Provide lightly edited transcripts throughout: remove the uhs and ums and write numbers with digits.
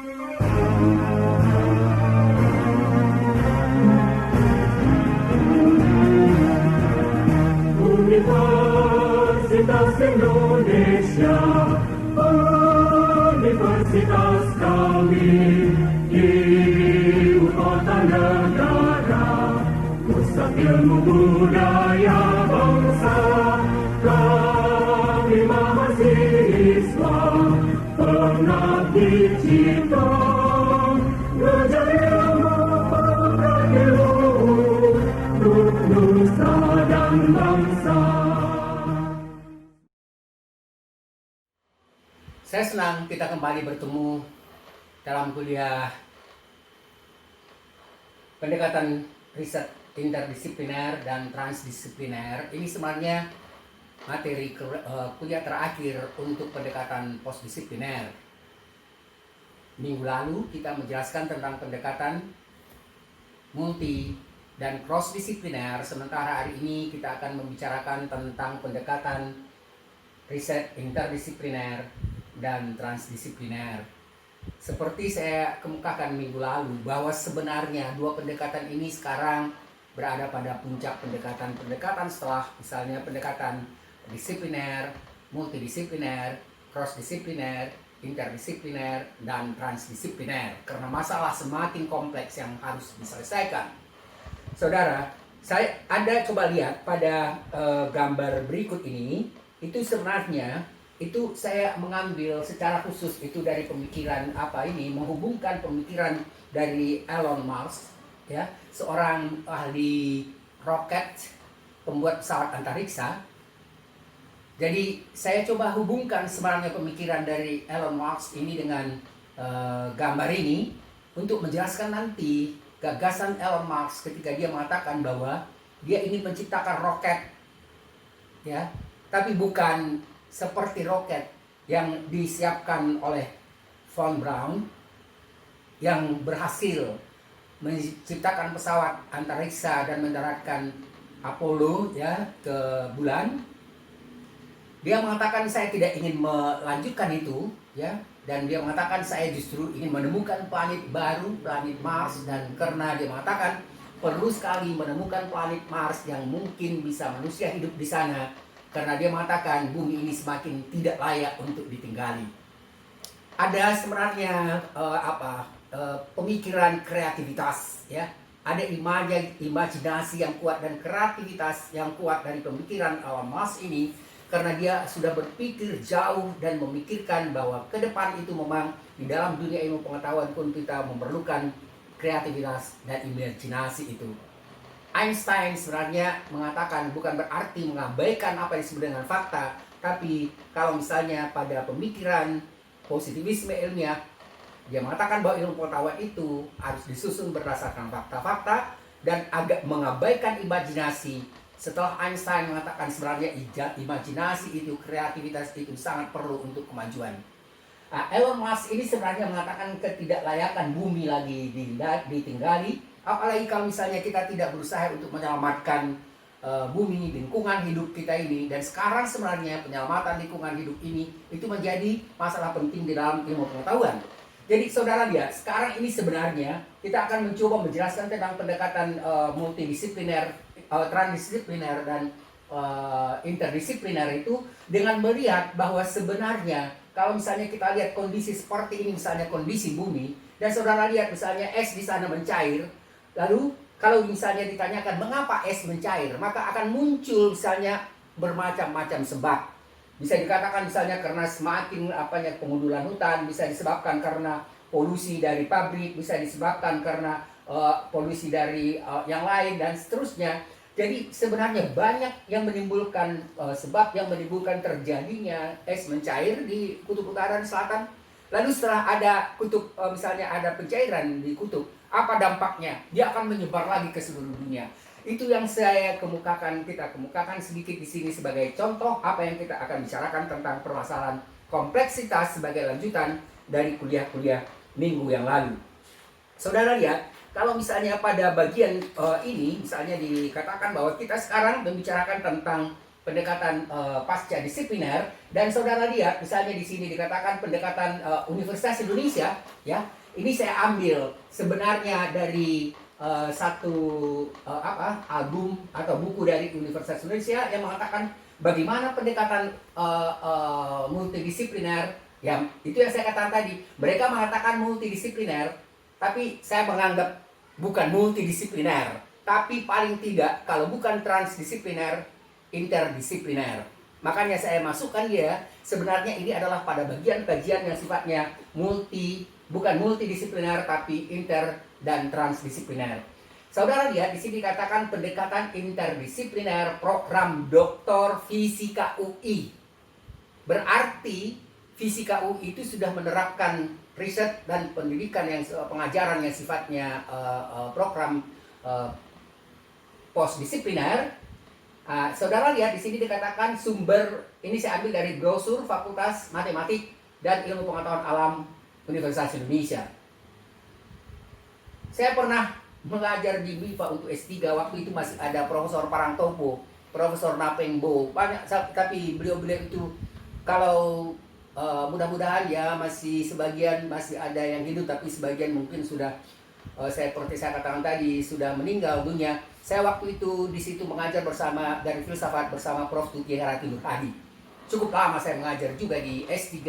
Universitas Indonesia, universitas kami, ibu kota negara, pusat ilmu budaya bangsa. Kami mahasiswa, pengabdi cipta, belajar ilmu pengabdi luhur, untuk nusa dan bangsa. Saya senang kita kembali bertemu dalam kuliah pendekatan riset interdisipliner dan transdisipliner. Ini sebenarnya materi kuliah terakhir untuk pendekatan postdisipliner. Minggu lalu kita menjelaskan tentang pendekatan multi dan cross-disipliner, sementara hari ini kita akan membicarakan tentang pendekatan riset interdisipliner dan transdisipliner. Seperti saya kemukakan minggu lalu bahwa sebenarnya dua pendekatan ini sekarang berada pada puncak pendekatan setelah misalnya pendekatan disipliner, multidisipliner, cross-disipliner, interdisipliner, dan transdisipliner, karena masalah semakin kompleks yang harus diselesaikan. Saudara, saya coba lihat pada gambar berikut ini, itu sebenarnya itu saya mengambil secara khusus itu dari pemikiran menghubungkan pemikiran dari Elon Musk, ya, seorang ahli roket, pembuat pesawat antariksa. Jadi saya coba hubungkan sebenarnya pemikiran dari Elon Musk ini dengan gambar ini untuk menjelaskan nanti gagasan Elon Musk ketika dia mengatakan bahwa dia ingin menciptakan roket, ya, tapi bukan seperti roket yang disiapkan oleh von Braun yang berhasil menciptakan pesawat antariksa dan mendaratkan Apollo, ya, ke bulan. Dia mengatakan saya tidak ingin melanjutkan itu, ya, dan dia mengatakan saya justru ingin menemukan planet baru, planet Mars, dan karena dia mengatakan perlu sekali menemukan planet Mars yang mungkin bisa manusia hidup di sana, karena dia mengatakan bumi ini semakin tidak layak untuk ditinggali. Ada sebenarnya pemikiran kreativitas, ya, ada imajinasi yang kuat dan kreativitas yang kuat dari pemikiran Elon Musk ini, karena dia sudah berpikir jauh dan memikirkan bahwa ke depan itu memang di dalam dunia ilmu pengetahuan pun kita memerlukan kreativitas dan imajinasi itu. Einstein sebenarnya mengatakan bukan berarti mengabaikan apa yang disebut dengan fakta, tapi kalau misalnya pada pemikiran positivisme ilmiah, dia mengatakan bahwa ilmu pengetahuan itu harus disusun berdasarkan fakta-fakta dan agak mengabaikan imajinasi. Setelah Einstein mengatakan sebenarnya imajinasi itu, kreativitas itu sangat perlu untuk kemajuan. Elon Musk ini sebenarnya mengatakan ketidaklayakan bumi lagi ditinggali. Apalagi kalau misalnya kita tidak berusaha untuk menyelamatkan bumi, lingkungan hidup kita ini. Dan sekarang sebenarnya penyelamatan lingkungan hidup ini itu menjadi masalah penting di dalam ilmu pengetahuan. Jadi saudara lihat, sekarang ini sebenarnya kita akan mencoba menjelaskan tentang pendekatan multidisipliner, transdisipliner, dan interdisipliner itu dengan melihat bahwa sebenarnya kalau misalnya kita lihat kondisi seperti ini, misalnya kondisi bumi, dan saudara lihat misalnya es di sana mencair. Lalu kalau misalnya ditanyakan mengapa es mencair, maka akan muncul misalnya bermacam-macam sebab. Bisa dikatakan misalnya karena semakin pengundulan hutan, bisa disebabkan karena polusi dari pabrik, bisa disebabkan karena polusi dari yang lain dan seterusnya. Jadi sebenarnya banyak yang menimbulkan sebab yang menimbulkan terjadinya es mencair di kutub utara dan selatan. Lalu setelah ada kutub, misalnya ada pencairan di kutub, apa dampaknya? Dia akan menyebar lagi ke seluruh dunia. Itu yang kita kemukakan sedikit di sini sebagai contoh apa yang kita akan bicarakan tentang permasalahan kompleksitas sebagai lanjutan dari kuliah-kuliah minggu yang lalu. Saudara lihat, kalau misalnya pada bagian ini, misalnya dikatakan bahwa kita sekarang membicarakan tentang pendekatan pasca disipliner, dan saudara lihat misalnya di sini dikatakan pendekatan Universitas Indonesia, ya. Ini saya ambil sebenarnya dari satu album atau buku dari Universitas Indonesia yang mengatakan bagaimana pendekatan multidisipliner. Ya, itu yang saya katakan tadi. Mereka mengatakan multidisipliner, tapi saya menganggap bukan multidisipliner, tapi paling tidak kalau bukan transdisipliner, interdisipliner. Makanya saya masukkan dia, sebenarnya ini adalah pada bagian kajian yang sifatnya bukan multidisipliner tapi inter dan transdisipliner. Saudara lihat di sini dikatakan pendekatan interdisipliner program Doktor Fisika UI. Berarti Fisika UI itu sudah menerapkan riset dan pendidikan yang pengajaran yang sifatnya program postdisipliner. Saudara lihat di sini dikatakan sumber ini saya ambil dari brosur Fakultas Matematik dan Ilmu Pengetahuan Alam Universitas Indonesia. Saya pernah mengajar di MIPA untuk S3, waktu itu masih ada Profesor Parangtopo, Profesor Napengbo, banyak, tapi beliau-beliau itu kalau mudah-mudahan ya masih sebagian masih ada yang hidup, tapi sebagian mungkin sudah seperti saya katakan tadi sudah meninggal dunia. Saya waktu itu di situ mengajar bersama dari filsafat bersama Prof. Tuti Herati Nur Hadi. Cukup lama saya mengajar juga di S3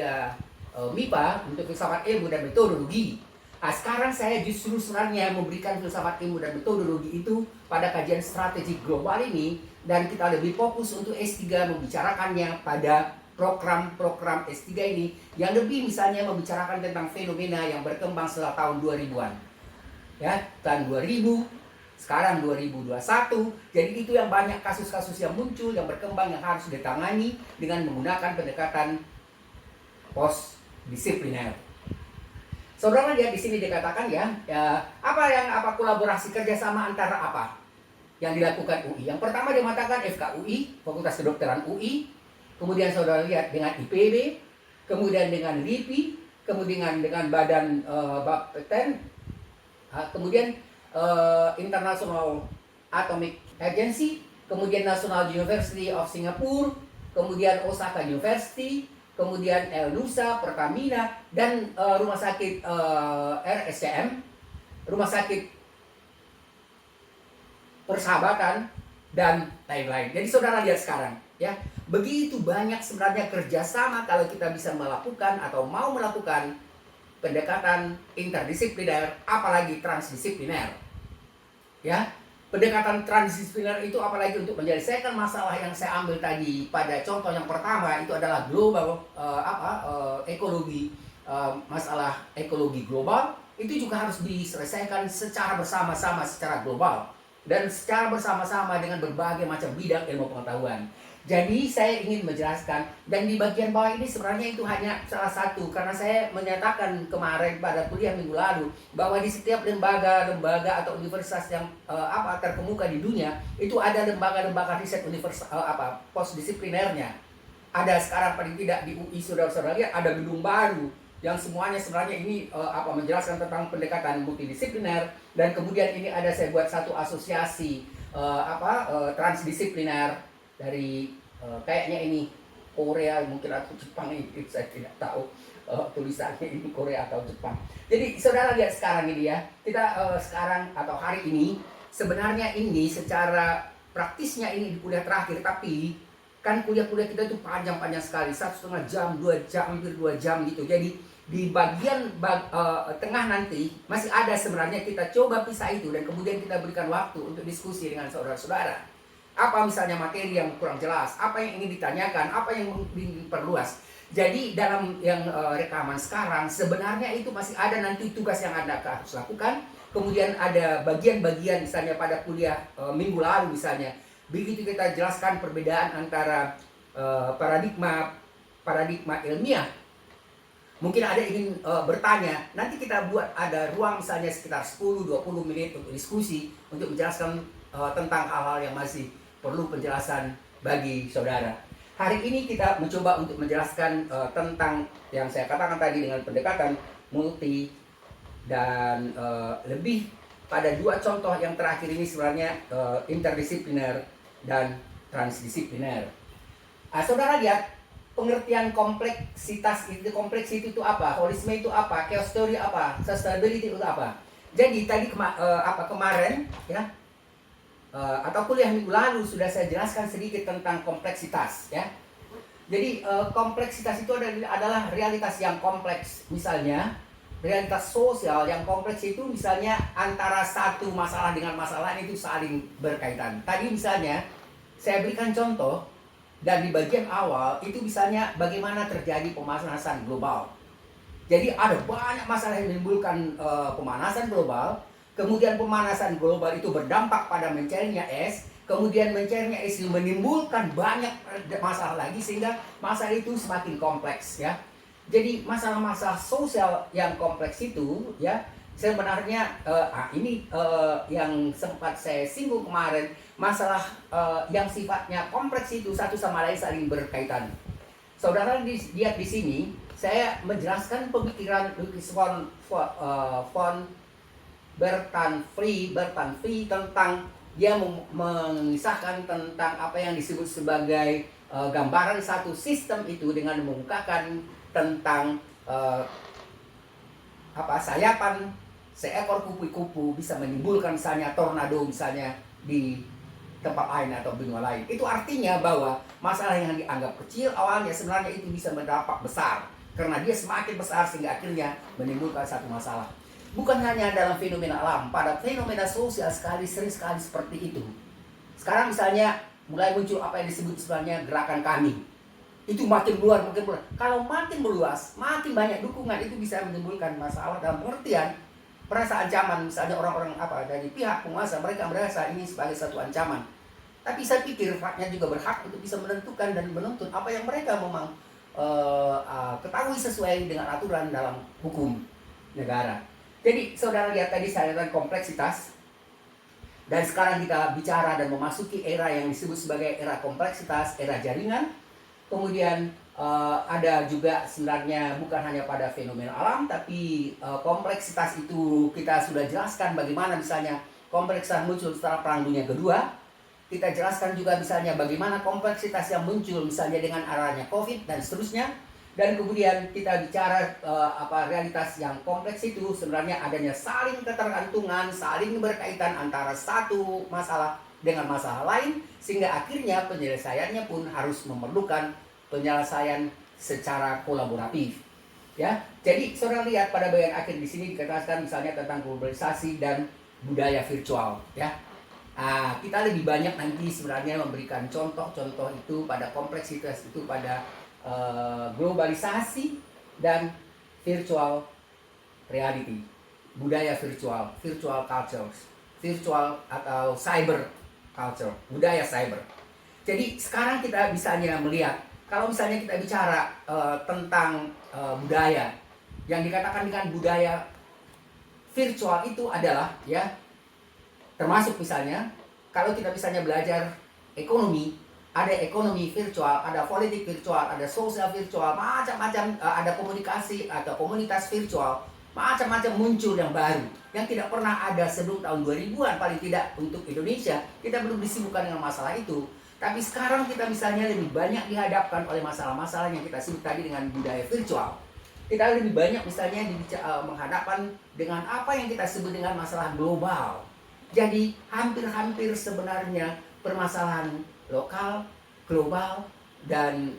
MIPA untuk filsafat ilmu dan metodologi. Sekarang saya justru sebenarnya memberikan filsafat ilmu dan metodologi itu pada kajian strategi global ini, dan kita lebih fokus untuk S3 membicarakannya pada program-program S3 ini yang lebih misalnya membicarakan tentang fenomena yang berkembang setelah tahun 2000-an. Ya, tahun 2000, sekarang 2021. Jadi itu yang banyak kasus-kasus yang muncul, yang berkembang, yang harus ditangani dengan menggunakan pendekatan post disipliner. Saudara lihat di sini dikatakan apa kolaborasi kerjasama antara apa yang dilakukan UI. Yang pertama dia mengatakan FKUI, Fakultas Kedokteran UI, kemudian saudara lihat dengan IPB, kemudian dengan LIPI, kemudian dengan Badan Bapeten, kemudian International Atomic Agency, kemudian National University of Singapore, kemudian Osaka University, kemudian Nusa, Pertamina, dan rumah sakit RSCM, rumah sakit Persahabatan, dan lain-lain. Jadi saudara lihat sekarang, ya, begitu banyak sebenarnya kerjasama kalau kita bisa melakukan atau mau melakukan pendekatan interdisipliner, apalagi transdisipliner. Ya, pendekatan transdisipliner itu apalagi untuk menyelesaikan masalah yang saya ambil tadi pada contoh yang pertama itu adalah global ekologi, masalah ekologi global itu juga harus diselesaikan secara bersama-sama secara global dan secara bersama-sama dengan berbagai macam bidang ilmu pengetahuan. Jadi saya ingin menjelaskan, dan di bagian bawah ini sebenarnya itu hanya salah satu, karena saya menyatakan kemarin pada kuliah minggu lalu bahwa di setiap lembaga atau universitas yang terkemuka di dunia itu ada lembaga-lembaga riset postdisiplinernya. Ada sekarang paling tidak di UI, saudara-saudara lihat ada gedung baru yang semuanya sebenarnya ini menjelaskan tentang pendekatan multidisipliner, dan kemudian ini ada saya buat satu asosiasi transdisipliner dari kayaknya ini Korea mungkin atau Jepang, ini saya tidak tahu tulisannya ini Korea atau Jepang. Jadi saudara lihat sekarang ini ya, kita sekarang atau hari ini sebenarnya ini secara praktisnya ini di kuliah terakhir, tapi kan kuliah-kuliah kita itu panjang-panjang sekali, 1,5 jam, 2 jam, hampir 2 jam gitu. Jadi di bagian tengah nanti masih ada sebenarnya, kita coba pisah itu dan kemudian kita berikan waktu untuk diskusi dengan saudara-saudara. Apa misalnya materi yang kurang jelas, apa yang ingin ditanyakan, apa yang ingin diperluas. Jadi dalam yang rekaman sekarang sebenarnya itu masih ada nanti tugas yang Anda harus lakukan. Kemudian ada bagian-bagian misalnya pada kuliah minggu lalu misalnya, begitu kita jelaskan perbedaan antara paradigma ilmiah. Mungkin ada ingin bertanya, nanti kita buat ada ruang misalnya sekitar 10-20 menit untuk diskusi, untuk menjelaskan tentang hal-hal yang masih perlu penjelasan bagi saudara. Hari ini kita mencoba untuk menjelaskan tentang yang saya katakan tadi dengan pendekatan multi, dan lebih pada dua contoh yang terakhir ini sebenarnya interdisipliner dan transdisipliner. Saudara lihat pengertian kompleks itu apa, holisme itu apa, chaos theory apa, sustainability itu apa. Jadi tadi kemarin ya atau kuliah minggu lalu sudah saya jelaskan sedikit tentang kompleksitas ya. Jadi kompleksitas itu adalah realitas yang kompleks. Misalnya realitas sosial yang kompleks itu misalnya antara satu masalah dengan masalah itu saling berkaitan. Tadi misalnya saya berikan contoh, dan di bagian awal itu misalnya bagaimana terjadi pemanasan global. Jadi ada banyak masalah yang menimbulkan pemanasan global. Kemudian pemanasan global itu berdampak pada mencairnya es. Kemudian mencairnya es itu menimbulkan banyak masalah lagi sehingga masalah itu semakin kompleks ya. Jadi masalah-masalah sosial yang kompleks itu ya sebenarnya ini yang sempat saya singgung kemarin, masalah yang sifatnya kompleks itu satu sama lain saling berkaitan. Saudara lihat di sini saya menjelaskan pemikiran Ludwig von Bertalan Free tentang dia mengisahkan tentang apa yang disebut sebagai gambaran satu sistem itu dengan mengungkapkan tentang sayapan seekor kupu-kupu bisa menimbulkan misalnya tornado misalnya di tempat lain atau benua lain. Itu artinya bahwa masalah yang dianggap kecil awalnya sebenarnya itu bisa berdampak besar karena dia semakin besar sehingga akhirnya menimbulkan satu masalah. Bukan hanya dalam fenomena alam, pada fenomena sosial sering sekali seperti itu. Sekarang misalnya mulai muncul apa yang disebut sebenarnya gerakan kami. Itu makin luar. Kalau makin meluas, makin banyak dukungan, itu bisa menimbulkan masalah dalam pengertian merasa ancaman. Misalnya orang-orang dari pihak penguasa, mereka merasa ini sebagai satu ancaman. Tapi saya pikir rakyat juga berhak untuk bisa menentukan dan menuntut apa yang mereka memang ketahui sesuai dengan aturan dalam hukum negara. Jadi saudara lihat tadi saya tentang kompleksitas. Dan sekarang kita bicara dan memasuki era yang disebut sebagai era kompleksitas, era jaringan. Kemudian ada juga sebenarnya bukan hanya pada fenomena alam, tapi kompleksitas itu kita sudah jelaskan bagaimana misalnya kompleksitas muncul setelah Perang Dunia Kedua. Kita jelaskan juga misalnya bagaimana kompleksitas yang muncul misalnya dengan arahnya COVID dan seterusnya. Dan kemudian kita bicara realitas yang kompleks itu sebenarnya adanya saling ketergantungan, saling berkaitan antara satu masalah dengan masalah lain, sehingga akhirnya penyelesaiannya pun harus memerlukan penyelesaian secara kolaboratif. Ya, jadi saudara lihat pada bagian akhir di sini dikatakan misalnya tentang globalisasi dan budaya virtual. Ya, kita lebih banyak nanti sebenarnya memberikan contoh-contoh itu pada kompleksitas itu pada globalisasi dan virtual reality, budaya virtual cultures, virtual atau cyber culture, budaya cyber. Jadi sekarang kita misalnya melihat, kalau misalnya kita bicara tentang budaya, yang dikatakan dengan budaya virtual itu adalah ya, termasuk misalnya kalau kita misalnya belajar ekonomi, ada ekonomi virtual, ada politik virtual, ada sosial virtual, macam-macam, ada komunikasi atau komunitas virtual, macam-macam muncul yang baru yang tidak pernah ada sebelum tahun 2000-an paling tidak untuk Indonesia. Kita belum disibukkan dengan masalah itu. Tapi sekarang kita misalnya lebih banyak dihadapkan oleh masalah-masalah yang kita sebut tadi dengan budaya virtual. Kita lebih banyak misalnya menghadapkan dengan apa yang kita sebut dengan masalah global. Jadi hampir-hampir sebenarnya permasalahan lokal, global, dan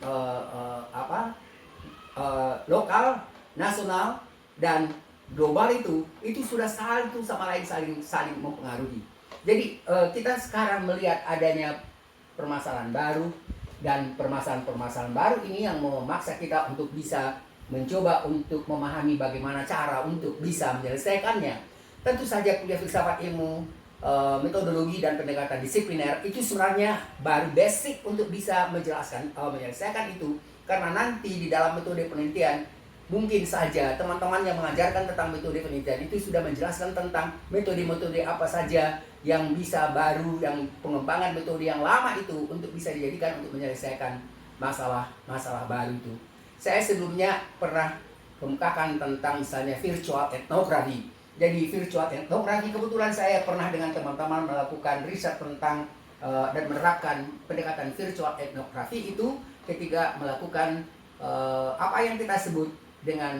lokal, nasional, dan global itu sudah satu sama lain saling mempengaruhi. Jadi kita sekarang melihat adanya permasalahan baru, dan permasalahan baru ini yang memaksa kita untuk bisa mencoba untuk memahami bagaimana cara untuk bisa menyelesaikannya. Tentu saja kuliah filsafat ilmu, metodologi dan pendekatan disipliner itu sebenarnya baru basic untuk bisa menyelesaikan itu, karena nanti di dalam metode penelitian mungkin saja teman-teman yang mengajarkan tentang metode penelitian itu sudah menjelaskan tentang metode-metode apa saja yang bisa baru, yang pengembangan metode yang lama itu untuk bisa dijadikan untuk menyelesaikan masalah baru itu. Saya sebelumnya pernah kemukakan tentang misalnya virtual ethnography. Jadi virtual ethnography, kebetulan saya pernah dengan teman-teman melakukan riset tentang dan menerapkan pendekatan virtual ethnography itu ketika melakukan apa yang kita sebut dengan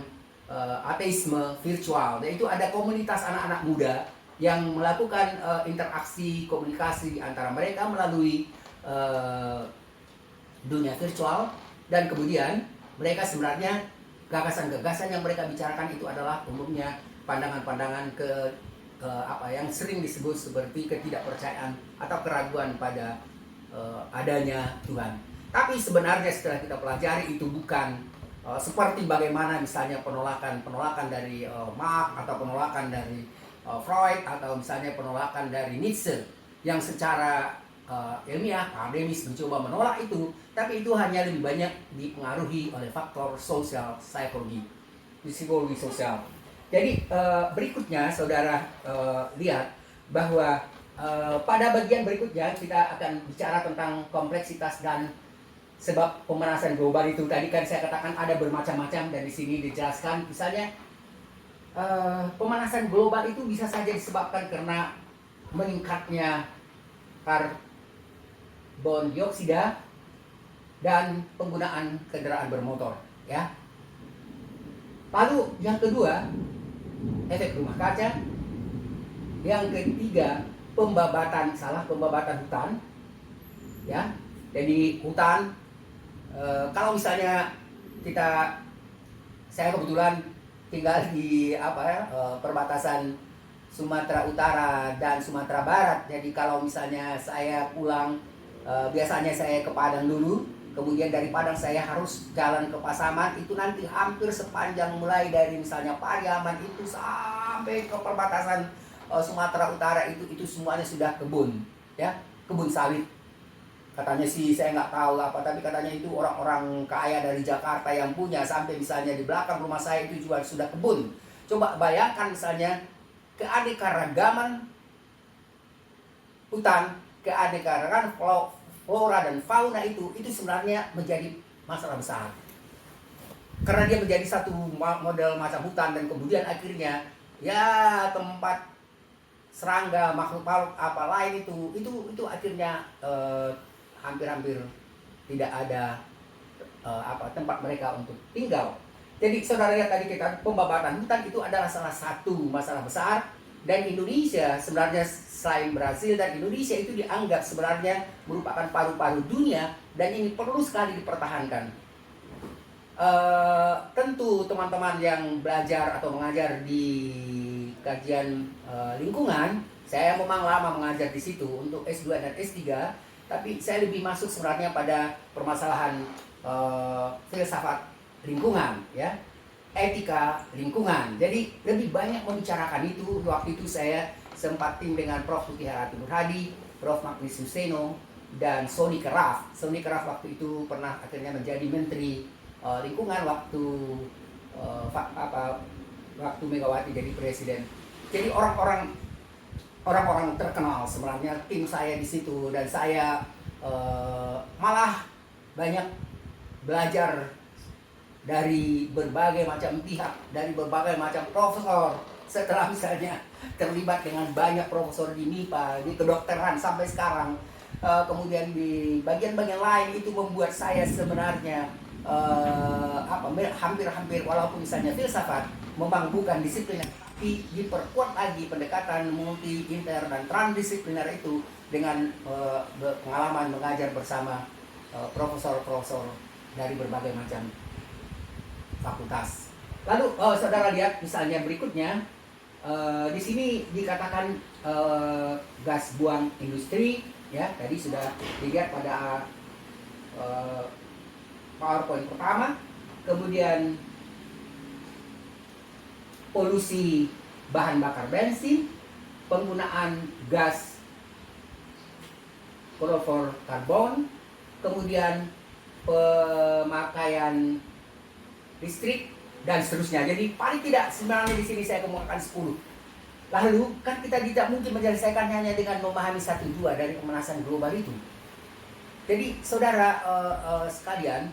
ateisme virtual. Dan itu ada komunitas anak-anak muda yang melakukan interaksi komunikasi antara mereka melalui dunia virtual, dan kemudian mereka sebenarnya gagasan-gagasan yang mereka bicarakan itu adalah umumnya pandangan-pandangan apa yang sering disebut seperti ketidakpercayaan atau keraguan pada adanya Tuhan. Tapi sebenarnya setelah kita pelajari itu bukan seperti bagaimana misalnya penolakan dari Marx, atau penolakan dari Freud, atau misalnya penolakan dari Nietzsche yang secara ilmiah, akademis mencoba menolak itu, tapi itu hanya lebih banyak dipengaruhi oleh faktor sosial, psikologi sosial. Jadi berikutnya saudara lihat bahwa pada bagian berikutnya kita akan bicara tentang kompleksitas dan sebab pemanasan global itu. Tadi kan saya katakan ada bermacam-macam, dan di sini dijelaskan misalnya pemanasan global itu bisa saja disebabkan karena meningkatnya karbon dioksida dan penggunaan kendaraan bermotor, ya. Lalu yang kedua, efek rumah kaca. Yang ketiga, pembabatan hutan, ya. Jadi hutan, kalau misalnya saya kebetulan tinggal di perbatasan Sumatera Utara dan Sumatera Barat. Jadi kalau misalnya saya pulang, biasanya saya ke Padang dulu, kemudian dari Padang saya harus jalan ke Pasaman. Itu nanti hampir sepanjang mulai dari misalnya Pariaman itu sampai ke perbatasan Sumatera Utara itu semuanya sudah kebun, ya, kebun sawit. Katanya sih saya nggak tahu apa, tapi katanya itu orang-orang kaya dari Jakarta yang punya, sampai misalnya di belakang rumah saya itu juga sudah kebun. Coba bayangkan misalnya keanekaragaman hutan, keanekaragaman flora dan fauna itu sebenarnya menjadi masalah besar. Karena dia menjadi satu model macam hutan, dan kemudian akhirnya ya tempat serangga, makhluk apa lain itu akhirnya hampir-hampir tidak ada tempat mereka untuk tinggal. Jadi saudara lihat tadi kita, pembabatan hutan itu adalah salah satu masalah besar, dan Indonesia sebenarnya selain Brasil dan Indonesia itu dianggap sebenarnya merupakan paru-paru dunia, dan ini perlu sekali dipertahankan. Tentu teman-teman yang belajar atau mengajar di kajian lingkungan, saya memang lama mengajar di situ untuk S2 dan S3, tapi saya lebih masuk sebenarnya pada permasalahan filsafat lingkungan, ya, etika lingkungan. Jadi lebih banyak membicarakan itu. Waktu itu saya sempat tim dengan Prof. Mutiara Timur Hadi, Prof. Magnesius Seno, dan Sony Keraf. Sony Keraf waktu itu pernah akhirnya menjadi Menteri Lingkungan waktu waktu Megawati jadi presiden. Jadi orang-orang terkenal sebenarnya tim saya di situ, dan saya malah banyak belajar dari berbagai macam pihak, dari berbagai macam profesor. Setelah misalnya terlibat dengan banyak profesor di MIPA, di kedokteran sampai sekarang, kemudian di bagian-bagian lain, itu membuat saya sebenarnya hampir-hampir, walaupun misalnya filsafat memang bukan disiplin, tapi diperkuat lagi pendekatan multi, inter, dan transdisipliner itu dengan pengalaman mengajar bersama profesor-profesor dari berbagai macam fakultas. Lalu saudara lihat misalnya berikutnya, di sini dikatakan gas buang industri, ya, tadi sudah dilihat pada PowerPoint pertama. Kemudian polusi bahan bakar bensin, penggunaan gas klorofluorkarbon, kemudian pemakaian listrik, dan seterusnya. Jadi paling tidak sebenarnya di sini saya kemukakan 10. Lalu kan kita tidak mungkin menyelesaikan hanya dengan memahami 1-2 dari pemanasan global itu. Jadi saudara sekalian,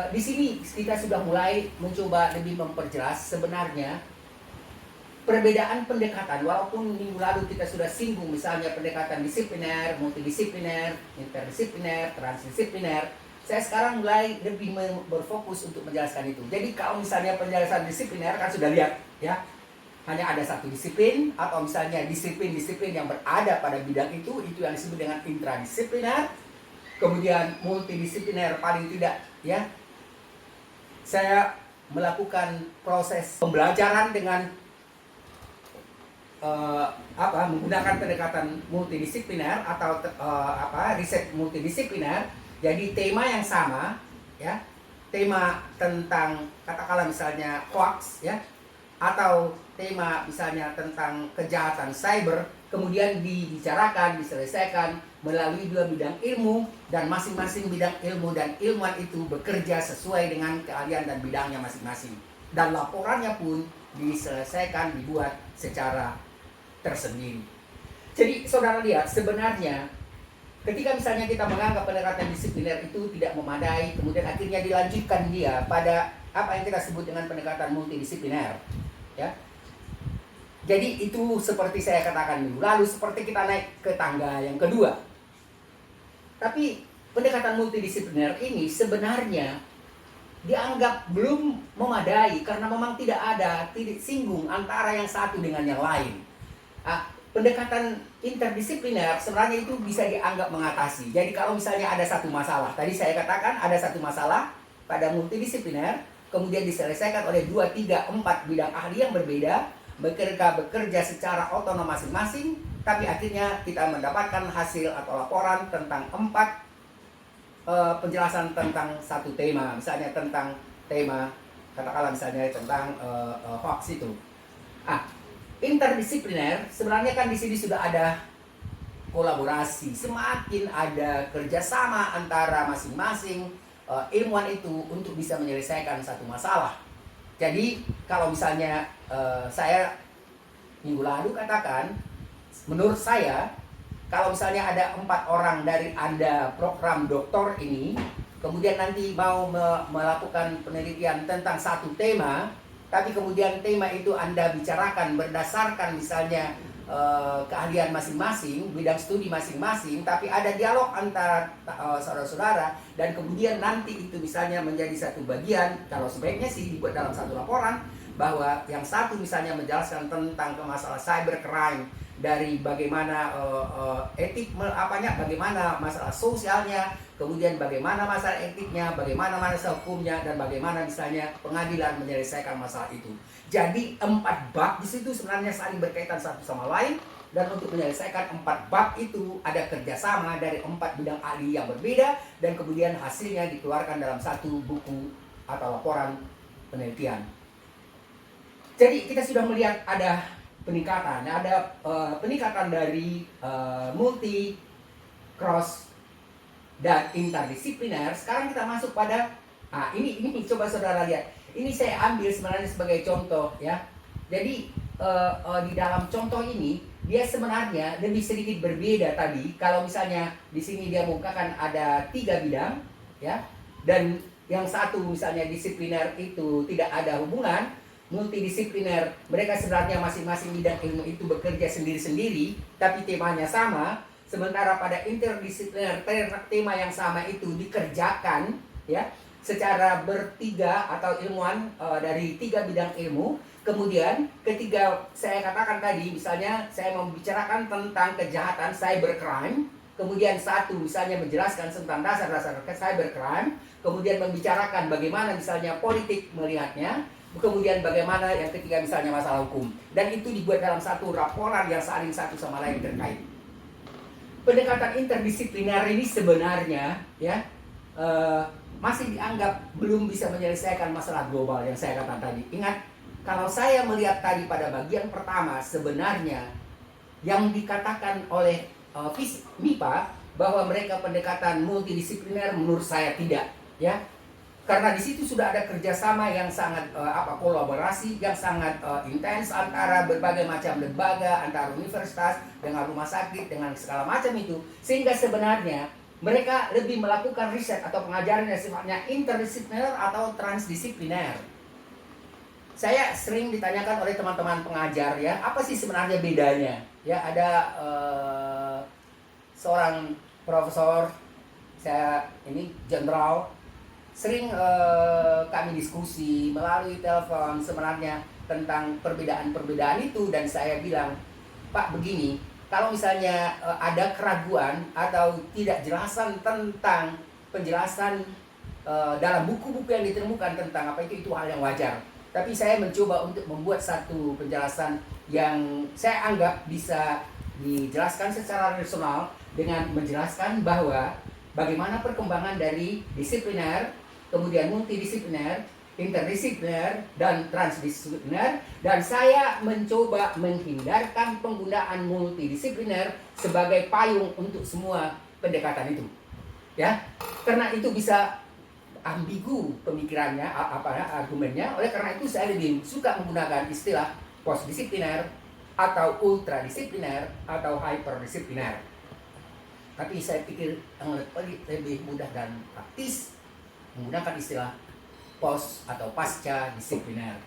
di sini kita sudah mulai mencoba lebih memperjelas sebenarnya perbedaan pendekatan. Walaupun minggu lalu kita sudah singgung misalnya pendekatan disipliner, multidisipliner, interdisipliner, transdisipliner, saya sekarang mulai lebih berfokus untuk menjelaskan itu. Jadi kalau misalnya penjelasan disipliner kan sudah lihat ya, hanya ada satu disiplin, atau misalnya disiplin-disiplin yang berada pada bidang itu yang disebut dengan intradisipliner. Kemudian multidisipliner paling tidak ya, saya melakukan proses pembelajaran dengan menggunakan pendekatan multidisipliner atau riset multidisipliner. Jadi tema yang sama ya, tema tentang katakanlah misalnya hoax ya, atau tema misalnya tentang kejahatan cyber, kemudian dibicarakan, diselesaikan melalui dua bidang ilmu, dan masing-masing bidang ilmu dan ilmuwan itu bekerja sesuai dengan keahlian dan bidangnya masing-masing. Dan laporannya pun diselesaikan, dibuat secara tersendiri. Jadi saudara lihat, sebenarnya ketika misalnya kita menganggap pendekatan disipliner itu tidak memadai, kemudian akhirnya dilanjutkan dia pada apa yang kita sebut dengan pendekatan multidisipliner ya. Jadi itu seperti saya katakan dulu, lalu seperti kita naik ke tangga yang kedua. Tapi pendekatan multidisipliner ini sebenarnya dianggap belum memadai karena memang tidak ada titik singgung antara yang satu dengan yang lain. Pendekatan interdisipliner sebenarnya itu bisa dianggap mengatasi. Jadi kalau misalnya ada satu masalah, tadi saya katakan ada satu masalah pada multidisipliner, kemudian diselesaikan oleh 2, 3, 4 bidang ahli yang berbeda, mereka bekerja secara otonom masing-masing, tapi akhirnya kita mendapatkan hasil atau laporan tentang 4 penjelasan tentang satu tema, misalnya tentang tema, katakanlah misalnya tentang hoax itu. Interdisipliner sebenarnya kan di sini sudah ada kolaborasi, semakin ada kerjasama antara masing-masing ilmuwan itu untuk bisa menyelesaikan satu masalah. Jadi kalau misalnya saya minggu lalu katakan, menurut saya kalau misalnya ada 4 orang dari Anda program doktor ini, kemudian nanti mau melakukan penelitian tentang satu tema, tapi kemudian tema itu Anda bicarakan berdasarkan misalnya keahlian masing-masing, bidang studi masing-masing, tapi ada dialog antara saudara-saudara, dan kemudian nanti itu misalnya menjadi satu bagian, kalau sebaiknya sih dibuat dalam satu laporan, bahwa yang satu misalnya menjelaskan tentang masalah cybercrime, dari bagaimana bagaimana masalah sosialnya, kemudian bagaimana masalah etiknya, bagaimana masalah hukumnya, dan bagaimana misalnya pengadilan menyelesaikan masalah itu. Jadi 4 bab di situ sebenarnya saling berkaitan satu sama lain, dan untuk menyelesaikan 4 bab itu ada kerjasama dari 4 bidang ahli yang berbeda, dan kemudian hasilnya dikeluarkan dalam satu buku atau laporan penelitian. Jadi kita sudah melihat ada peningkatan, peningkatan dari multi, cross, dan interdisipliner. Sekarang kita masuk pada ini coba saudara lihat. Ini saya ambil sebenarnya sebagai contoh ya. Jadi di dalam contoh ini dia sebenarnya lebih sedikit berbeda tadi. Kalau misalnya di sini dia mengungkapkan ada 3 bidang ya, dan yang satu misalnya disipliner itu tidak ada hubungan. Multidisipliner, mereka sebenarnya masing-masing bidang ilmu itu bekerja sendiri-sendiri, tapi temanya sama. Sementara pada interdisipliner, tema yang sama itu dikerjakan ya secara bertiga atau ilmuwan dari 3 bidang ilmu. Kemudian ketika saya katakan tadi, misalnya saya membicarakan tentang kejahatan cybercrime, kemudian satu misalnya menjelaskan tentang dasar-dasar cybercrime, kemudian membicarakan bagaimana misalnya politik melihatnya, kemudian bagaimana yang ketiga misalnya masalah hukum, dan itu dibuat dalam satu laporan yang saling satu sama lain terkait. Pendekatan interdisipliner ini sebenarnya ya masih dianggap belum bisa menyelesaikan masalah global yang saya katakan tadi. Ingat, kalau saya melihat tadi pada bagian pertama, sebenarnya yang dikatakan oleh MIPA bahwa mereka pendekatan multidisipliner, menurut saya tidak ya. Karena di situ sudah ada kerjasama yang sangat kolaborasi yang sangat intens antara berbagai macam lembaga, antara universitas dengan rumah sakit dengan segala macam itu, sehingga sebenarnya mereka lebih melakukan riset atau pengajaran yang sifatnya interdisipliner atau transdisipliner. Saya sering ditanyakan oleh teman-teman pengajar ya, apa sih sebenarnya bedanya? Ya, ada seorang profesor, saya ini jenderal, sering kami diskusi melalui telepon sebenarnya tentang perbedaan-perbedaan itu, dan saya bilang, Pak begini, kalau misalnya ada keraguan atau tidak jelasan tentang penjelasan dalam buku-buku yang ditemukan tentang apa itu hal yang wajar. Tapi saya mencoba untuk membuat satu penjelasan yang saya anggap bisa dijelaskan secara rasional dengan menjelaskan bahwa bagaimana perkembangan dari disipliner, kemudian multidisipliner, interdisipliner, dan transdisipliner, dan saya mencoba menghindarkan penggunaan multidisipliner sebagai payung untuk semua pendekatan itu. Ya, karena itu bisa ambigu pemikirannya, argumennya. Oleh karena itu saya lebih suka menggunakan istilah postdisipliner atau ultradisipliner atau hyperdisipliner. Tapi saya pikir yang lebih mudah dan praktis menggunakan istilah post atau pasca disipliner.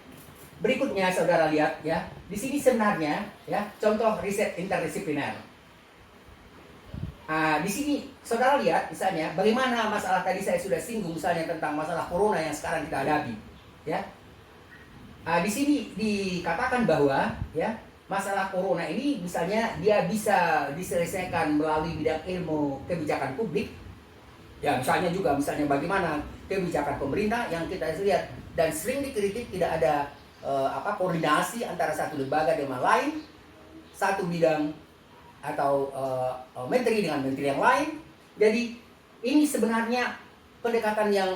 Berikutnya saudara lihat ya, di sini sebenarnya ya contoh riset interdisipliner. Di sini saudara lihat misalnya bagaimana masalah tadi saya sudah singgung misalnya tentang masalah corona yang sekarang kita hadapi, ya. Di sini dikatakan bahwa ya masalah corona ini misalnya dia bisa diselesaikan melalui bidang ilmu kebijakan publik. Ya misalnya juga misalnya bagaimana kebijakan pemerintah yang kita lihat dan sering dikritik tidak ada koordinasi antara satu lembaga dengan lain, satu bidang atau menteri dengan menteri yang lain. Jadi ini sebenarnya pendekatan yang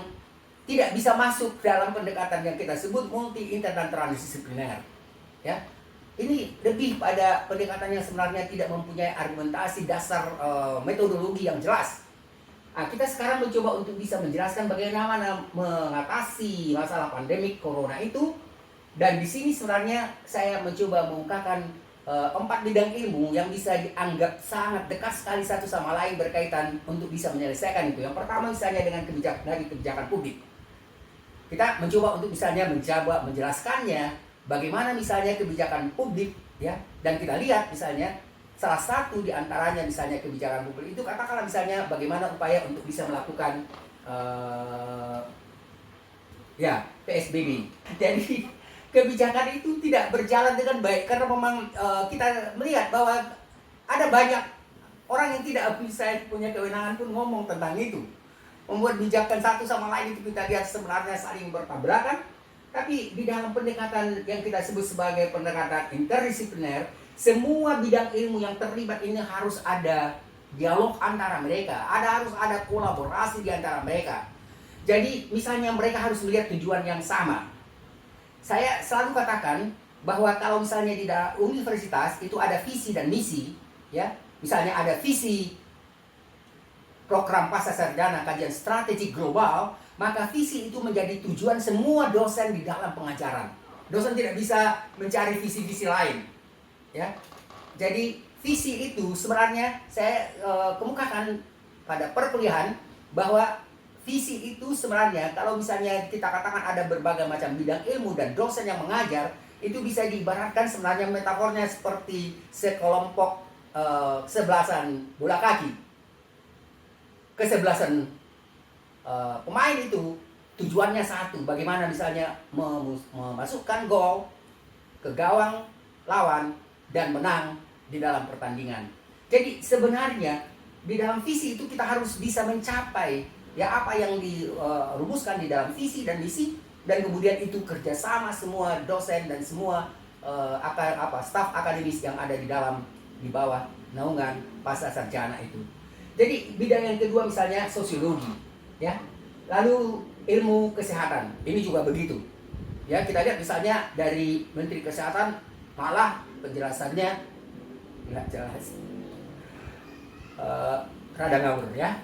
tidak bisa masuk dalam pendekatan yang kita sebut multi, inter, dan transdisipliner. Ya, ini lebih pada pendekatan yang sebenarnya tidak mempunyai argumentasi dasar metodologi yang jelas. Kita sekarang mencoba untuk bisa menjelaskan bagaimana mengatasi masalah pandemik corona itu, dan di sini sebenarnya saya mencoba mengungkapkan 4 bidang ilmu yang bisa dianggap sangat dekat sekali satu sama lain berkaitan untuk bisa menyelesaikan itu. Yang pertama misalnya dengan kebijakan publik. Kita mencoba untuk misalnya menjelaskannya bagaimana misalnya kebijakan publik ya, dan kita lihat misalnya salah satu di antaranya misalnya kebijakan publik itu katakanlah misalnya bagaimana upaya untuk bisa melakukan PSBB. Jadi kebijakan itu tidak berjalan dengan baik karena memang kita melihat bahwa ada banyak orang yang tidak bisa punya kewenangan pun ngomong tentang itu. Membuat kebijakan satu sama lain itu kita lihat sebenarnya saling bertabrakan. Tapi di dalam pendekatan yang kita sebut sebagai pendekatan interdisipliner, semua bidang ilmu yang terlibat ini harus ada dialog antara mereka, harus ada kolaborasi di antara mereka. Jadi misalnya mereka harus melihat tujuan yang sama. Saya selalu katakan bahwa kalau misalnya di dalam universitas itu ada visi dan misi, ya, misalnya ada visi program pascasarjana kajian strategi global, maka visi itu menjadi tujuan semua dosen di dalam pengajaran. Dosen tidak bisa mencari visi-visi lain, ya. Jadi visi itu sebenarnya saya kemukakan pada perkuliahan bahwa visi itu sebenarnya kalau misalnya kita katakan ada berbagai macam bidang ilmu dan dosen yang mengajar, itu bisa diibaratkan sebenarnya metafornya seperti sekelompok kesebelasan bola kaki. Kesebelasan pemain itu tujuannya satu, bagaimana misalnya memasukkan gol ke gawang lawan dan menang di dalam pertandingan. Jadi sebenarnya di dalam visi itu kita harus bisa mencapai ya apa yang dirumuskan di dalam visi dan misi, dan kemudian itu kerjasama semua dosen dan semua staf akademis yang ada di bawah naungan pascasarjana itu. Jadi bidang yang kedua misalnya sosiologi, ya. Lalu ilmu kesehatan, ini juga begitu. Ya, kita lihat misalnya dari Menteri Kesehatan malah penjelasannya nggak jelas, rada ngawur ya.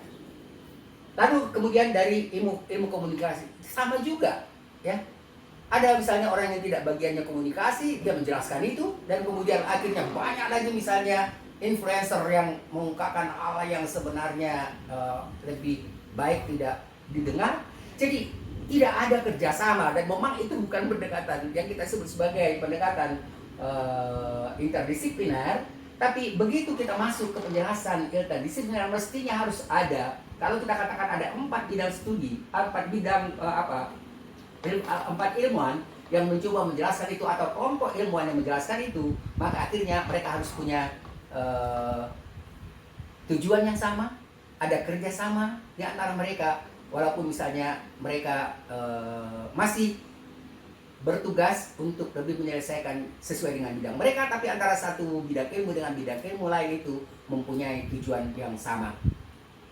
Lalu kemudian dari ilmu komunikasi sama juga, ya. Ada misalnya orang yang tidak bagiannya komunikasi, dia menjelaskan itu, dan kemudian akhirnya banyak lagi misalnya influencer yang mengungkapkan hal yang sebenarnya lebih baik tidak didengar. Jadi tidak ada kerjasama, dan memang itu bukan pendekatan yang kita sebut sebagai pendekatan interdisipliner, Tapi begitu kita masuk ke penjelasan interdisipliner, mestinya harus ada, kalau kita katakan ada 4 bidang studi, 4 bidang empat ilmuwan yang mencoba menjelaskan itu, atau kelompok ilmuwan yang menjelaskan itu, maka akhirnya mereka harus punya tujuan yang sama, ada kerjasama di antara mereka, walaupun misalnya mereka masih bertugas untuk lebih menyelesaikan sesuai dengan bidang mereka, tapi antara satu bidang ilmu dengan bidang ilmu lain itu mempunyai tujuan yang sama.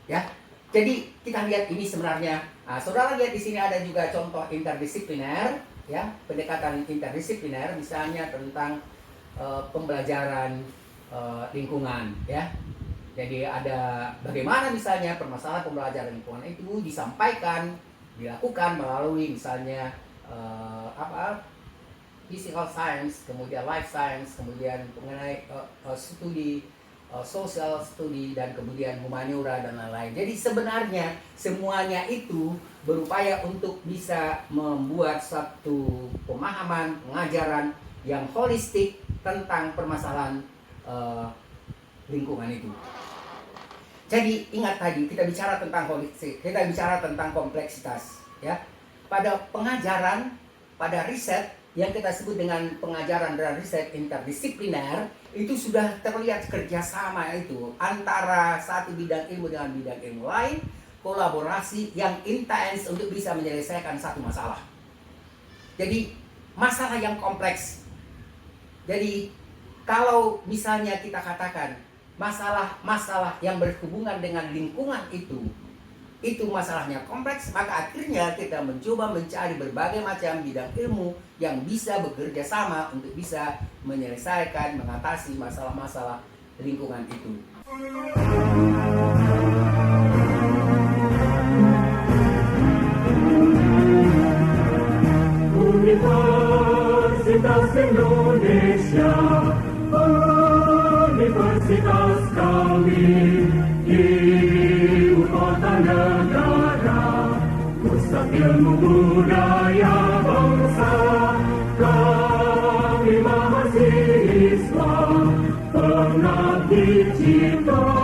Ya, jadi kita lihat ini sebenarnya, saudara lihat di sini ada juga contoh interdisipliner, ya, pendekatan interdisipliner, misalnya tentang pembelajaran lingkungan, ya. Jadi ada bagaimana misalnya permasalahan pembelajaran lingkungan itu disampaikan, dilakukan melalui misalnya physical science, kemudian life science, kemudian mengenai studi social studi, dan kemudian humaniora dan lain-lain. Jadi sebenarnya semuanya itu berupaya untuk bisa membuat satu pemahaman pengajaran yang holistik tentang permasalahan lingkungan itu. Jadi ingat tadi kita bicara tentang holistik, kita bicara tentang kompleksitas, ya. Pada pengajaran, pada riset yang kita sebut dengan pengajaran dan riset interdisipliner, itu sudah terlihat kerjasama itu antara satu bidang ilmu dengan bidang ilmu lain, kolaborasi yang intens untuk bisa menyelesaikan satu masalah. Jadi masalah yang kompleks. Jadi kalau misalnya kita katakan masalah-masalah yang berhubungan dengan lingkungan itu masalahnya kompleks, maka akhirnya kita mencoba mencari berbagai macam bidang ilmu yang bisa bekerja sama untuk bisa menyelesaikan, mengatasi masalah-masalah lingkungan itu. Universitas Indonesia, universitas kami, ibu kota negara, pusat ilmu budaya bangsa. Kami mahasiswa pengabdi cipta.